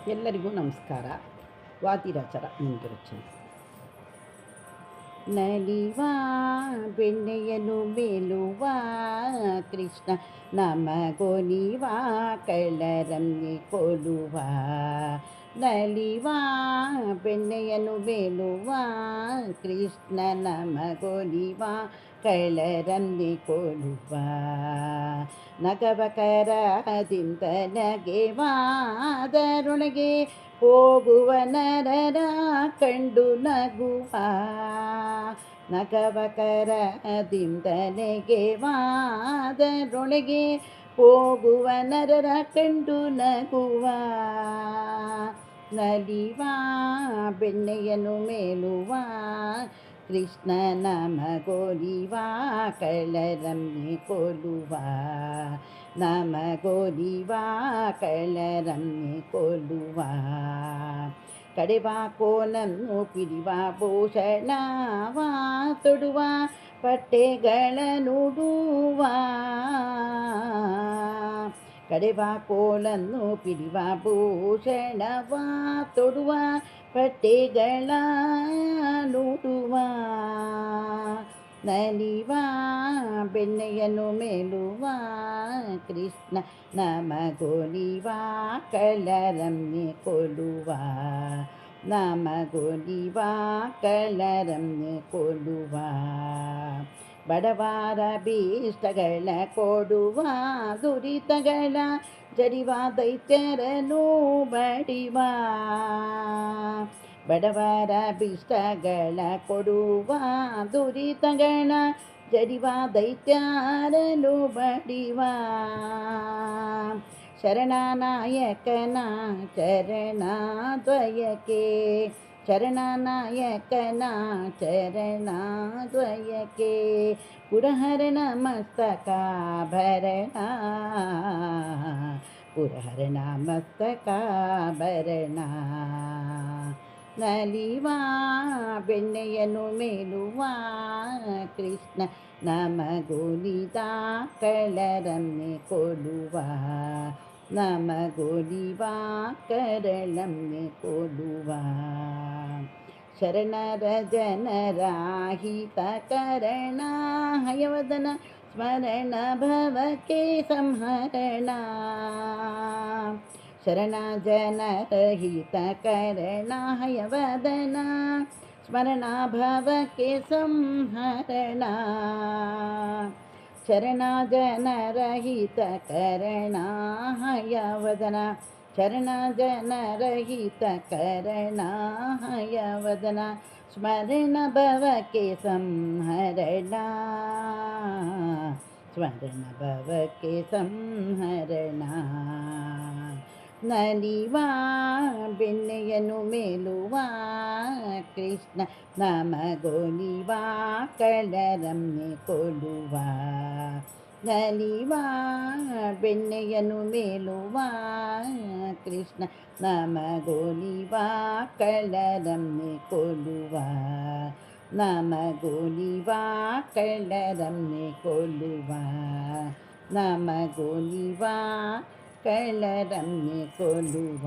ಎಲ್ಲರಿಗೂ ನಮಸ್ಕಾರ. ವಾದಿರಾಜರ ಮುಂದುವರಿಸೋಣ. ನಲಿವ ಬೆಣ್ಣೆಯನ್ನು ಮೇಲುವ ಕೃಷ್ಣ ನಮಗೊಲಿವ ಕಳ್ಳರನ್ನೇ ಕೊಲುವ. ನಲಿವ ಬೆಣ್ಣೆಯನ್ನು ಮೇಲುವ ಕೃಷ್ಣ ನಮಗೊಲಿವ ಕಳ್ಳರನ್ನೇ ಕೊಲುವ. ನಗವಕರದಿಂದ ನಗೆವಾದರೊಳಗೆ ಹೋಗುವ ನರರ ಕಂಡು ನಗುವ. ನಗವಕರದಿಂದ ನಗೆವಾದರೊಳಗೆ ಹೋಗುವ ನರರ ಕಂಡು ನಗುವ. ನಲಿವ ಬೆಣ್ಣೆಯನ್ನು ಮೇಲುವ ಕೃಷ್ಣ ನಮಗೊಲಿವ ಕಳ್ಳರನ್ನೇ ಕೊಲುವ. ನಮಗೊಲಿವ ಕಳ್ಳರನ್ನೇ ಕೊಲುವ. ಕಡೆವ ಕೋಲನ್ನು ಪಿಡಿವ ಭೂಷಣವ ತೊಡುವ ಬಟ್ಟೆಗಳನ್ನುಡುವ. ಕಡೆವ ಕೋಲನ್ನು ಪಿಡಿವ ಭೂಷಣವ ತೊಡುವ ಬಟ್ಟೆಗಳನ್ನುಡುವ. ನಲಿವ ಬೆಣ್ಣೆಯನ್ನು ಮೇಲುವ ಕೃಷ್ಣ ನಮಗೊಲಿವ ಕಳ್ಳರನ್ನೇ ಕೊಲುವ. ನಮಗೊಲಿವ ಕಳ್ಳರನ್ನೇ ಕೊಲುವ. ಬಡವರ ಭೀಷ್ಟಗಳ ಕೊಡುವ ದುರಿತಗಳ ಜಡಿವ ದೈತ್ಯರನ್ನು ಬಡಿವ. ಬಡವರ ಭೀಷ್ಟಗಳ ಕೊಡುವ ದುರಿತಗಳ ಜಡಿವ ದೈತ್ಯರನ್ನು ಬಡಿವ. ಶರಣನಾಯಕನ ಚರಣದ್ವಯಕ್ಕೆ ಶರಣನಾಯಕನ ಚರಣದ್ವಯಕ್ಕೆ ಪುರಹರನ ಮಸ್ತಕಾಭರಣ. ಪುರಹರನ ಮಸ್ತಕಾಭರಣ. ನಲಿವ ಬೆಣ್ಣೆಯನ್ನು ಮೇಲುವ ಕೃಷ್ಣ ನಮಗೊಲಿದ ಕಳ್ಳರನ್ನೇ ಕೊಲುವ. ನಮಗೊಲಿವ ಕಳ್ಳರನ್ನೇ ಕೊಲುವ. ಶರಣರ ಜನರ ಹಿತಕರಣ ಹಯವದನ ಸ್ಮರಣ ಭವಕ್ಕೆ ಸಂಹರಣ. ಶರಣ ಜನರ ಹಿತಕರಣ ಹಯವದನ ಸ್ಮರಣ ಭವಕ್ಕೆ ಸಂಹರಣ. ಶರಣ ಜನರ ಹಿತಕರಣ ಹಯವದನ ಶರಣ ಜನರ ಹಿತಕರಣ ಹಯವದನ ಸ್ಮರಣ ಭವಕ್ಕೆ ಸಂಹರಣ. ಸ್ಮರಣ ಭವಕ್ಕೆ ಸಂಹರಣ. ನಲಿವ ಬೆಣ್ಣೆಯನ್ನು ಮೇಲುವ ಕೃಷ್ಣ ನಮಗೊಲಿವ ಕಳ್ಳರನ್ನೇ ಕೊಲುವ. ನಲಿವ ಬೆಣ್ಣೆಯನ್ನು ಮೇಲುವ ಕೃಷ್ಣ ನಮಗೊಲಿವ ಕಳ್ಳರನ್ನೇ ಕೊಲುವ. ನಮಗೊಲಿವ ಕಳ್ಳರನ್ನೇ ಕೊಲುವ. ನಮಗೊಲಿವ ಕಳ್ಳರನ್ನೇ ಕೊಲುವ.